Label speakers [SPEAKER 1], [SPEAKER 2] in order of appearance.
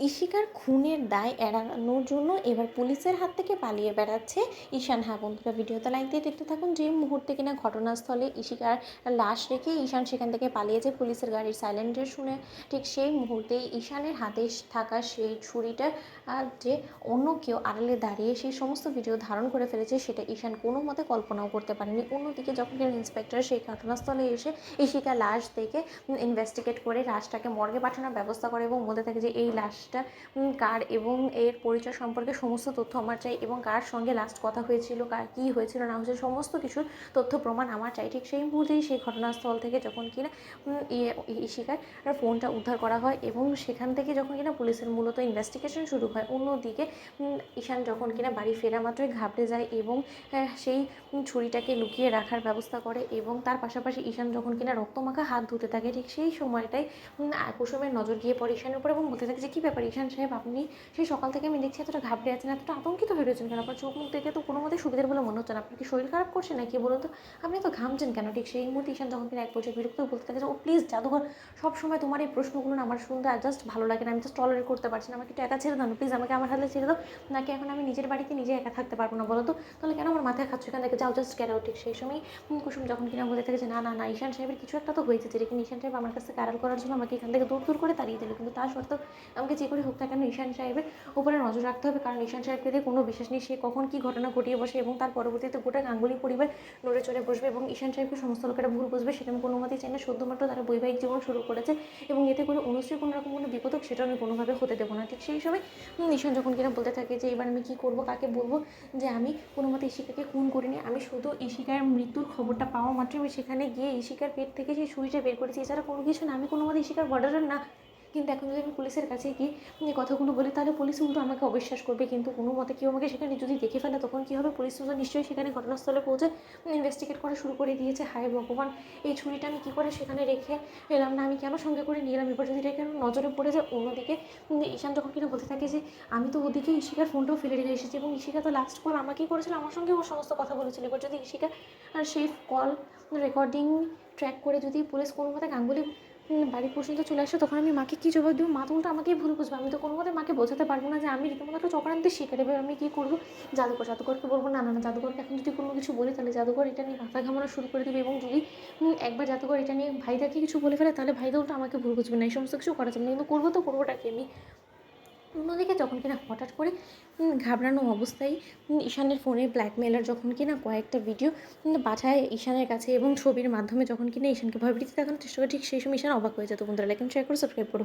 [SPEAKER 1] ইশিকার খুনের দায় এড়ানোর জন্য এবার পুলিশের হাত থেকে পালিয়ে বেড়াচ্ছে ঈশান। হ্যাঁ বন্ধুরা, ভিডিওতে লাইক দিয়ে দেখতে থাকুন। যে মুহূর্তে কিনা ঘটনাস্থলে ইশিকার লাশ রেখে ঈশান সেখান থেকে পালিয়েছে পুলিশের গাড়ির সাইলেন্সার শুনে, ঠিক সেই মুহূর্তেই ঈশানের হাতে থাকা সেই ছুরিটা যে অন্য কেউ আড়ালে দাঁড়িয়ে সেই সমস্ত ভিডিও ধারণ করে ফেলেছে, সেটা ঈশান কোনো মতে কল্পনাও করতে পারেনি। অন্যদিকে যখন কিনা ইন্সপেক্টর সেই ঘটনাস্থলে এসে ইশিকার লাশ দেখে ইনভেস্টিগেট করে লাশটাকে মর্গে পাঠানোর ব্যবস্থা করে এবং বলতে থাকে যে এই লাশটা কার এবং এর পরিচয় সম্পর্কে সমস্ত তথ্য আমার চাই এবং কার সঙ্গে লাস্ট কথা হয়েছিল, কার কী হয়েছিল না হয়েছিল সমস্ত কিছুর তথ্য প্রমাণ আমার চাই। ঠিক সেই মুহূর্তেই সেই ঘটনাস্থল থেকে যখন কিনা ইশিকার ফোনটা উদ্ধার করা হয় এবং সেখান থেকে যখন কিনা পুলিশের মূলত ইনভেস্টিগেশন শুরু হয়। অন্যদিকে ঈশান যখন কিনা বাড়ি ফেরা মাত্রই ঘাবড়ে যায় এবং সেই ছুরিটাকে লুকিয়ে রাখার ব্যবস্থা করে এবং তার পাশাপাশি ঈশান যখন কিনা রক্তমাখা হাত ধুতে থাকে, ঠিক সেই সময়টাই কুসুমের নজর গিয়ে পড়ে ঈশানের উপর এবং বলতে থাকে যে কী ব্যাপার ঈশান সাহেব, আপনি সেই সকাল থেকে আমি দেখছি এতটা ঘাবড়ে আছেন, এতটা আতঙ্কিত হয়ে রয়েছেন কেন? আপনার চোখ মুখ দেখে তো কোনো মতে সুবিধার বলে মনে হচ্ছে না। আপনার কি শরীর খারাপ করছে নাকি বলুন তো? আপনি তো ঘামছেন কেন? ঠিক সেই মুহূর্তে ঈশান যখন কিনা এক পর্যায়ে বিরক্ত বলতে থাকে যে ও প্লিজ জাদুঘর, সবসময় তোমার এই প্রশ্নগুলো না আমার শুনতে জাস্ট ভালো লাগে না, আমি জাস্ট টলারেট করতে পারছি না, আমাকে একটু একা ছেড়ে দাও না প্লিজ, আমাকে আমার হাতে ছেড়ে দাও। নাকি এখন আমি নিজের বাড়িতে নিজে একা থাকতে পারবো না বলো তো? তাহলে কেন আমার মাথায় খাচ্ছ এখান থেকে? যাও জাস্ট গেট আউট। ঠিক সেই সময় কুসুম যখন কিনা বলতে থাকে যে না না না, ঈশান সাহেবের কিছু একটা তো হয়েছে, যেটা কিনা ঈশান সাহেব আমার কাছ থেকে আড়াল করার জন্য আমাকে এখান থেকে দূর দূর করে তাড়িয়ে দিল, কিন্তু তা সত্ত্বেও আমাকে যে করে হোক না কেন ঈশান সাহেবের উপরে নজর রাখতে হবে, কারণ ঈশান সাহেবকে দিয়ে কোনো বিশ্বাস নেই সে কখন কী ঘটনা ঘটিয়ে বসে এবং তার পরবর্তীতে গোটা গাঙ্গুলি পরিবার নড়ে চড়ে বসবে এবং ঈশান সাহেবকে সমস্ত লোকেরা ভুল বুঝবে, সেটা আমি কোনো মতেই চাই না। শুধুমাত্র তারা বৈবাহিক জীবন শুরু করেছে এবং এতে করে অনুশ্রী কোনো রকম কোনো বিপদ হোক সেটা আমি কোনোভাবে হতে দেবো না। ঠিক সেই সময় ঈশান যখন কিনা বলতে থাকে যে এবার আমি কী করবো, কাকে বলবো যে আমি কোনো মতে ইশিকাকে খুন করিনি, আমি শুধু ইশিকার মৃত্যুর খবরটা পাওয়া মাত্রই আমি সেখানে গিয়ে ইশিকার পেট থেকে সেই ছুরিটা বের করেছি, এছাড়া কোনো কিছু না, আমি কোনো মতে ইশিকার বর্ডারের না। কিন্তু এখন যদি আমি পুলিশের কাছে গিয়ে কথাগুলো বলি তাহলে পুলিশ উল্টো আমাকে অবিশ্বাস করবে, কিন্তু কোনো মতে কেউ আমাকে সেখানে যদি দেখে ফেলে তখন কী হবে? পুলিশ তো নিশ্চয়ই সেখানে ঘটনাস্থলে পৌঁছে ইনভেস্টিগেট করা শুরু করে দিয়েছে। হায় ভগবান, এই ছুরিটা আমি কী করে সেখানে রেখে এলাম না, আমি কেন সঙ্গে করে নিয়ে এলাম? এবার যদি এটা কেন নজরে পড়ে যায়। অন্যদিকে ঈশান যখন কিনা বলতে থাকে যে আমি তো ওদিকে ইশিকার ফোনটাও ফেলে রেখে এসেছি এবং ইশিকা তো লাস্ট কল আমাকেই করেছিল, আমার সঙ্গে ওর সমস্ত কথা বলেছিল। এবার যদি ইশিকা আর সেই কল রেকর্ডিং ট্র্যাক করে যদি পুলিশ কোনো মতে গাঙ্গুলি বাড়ি পর্যন্ত চলে আসে, তখন আমি মাকে কী জবাব দেবো? মা তো উল্টো আমাকেই ভুল বুঝবে। আমি তো কোনো মতে মাকে বোঝাতে পারবো না যে আমি রীতিমতো একটা চক্রান্তের শিকার। এবার আমি কী করবো? জাদুকরকে বলবো না না না, জাদুকরকে এখন যদি কোনো কিছু বলি তাহলে জাদুকর এটা নিয়ে মাথা ঘামানো শুরু করে দেবে এবং যদি একবার জাদুকর এটা নিয়ে ভাইদাকে কিছু বলে ফেলে তাহলে ভাইদা উল্টো আমাকে ভুল বুঝবে না। এই সমস্ত কিছু করা যাবে না, কিন্তু করবো তো করবোটা কি আমি? অন্যদিকে যখন কিনা হঠাৎ করে ঘাবড়ানো অবস্থায় ঈশানের ফোনে ব্ল্যাকমেলার যখন কিনা কয়েকটা ভিডিও পাঠায় ঈশানের কাছে এবং ছবির মাধ্যমে যখন কিনা ঈশানকে ভয়ভীতি দেখানোর চেষ্টা করে, ঠিক সেই সময় ঈশান অবাক হয়ে যেত। বন্ধুরা লাইক এন্ড শেয়ার করে সাবস্ক্রাইব করো।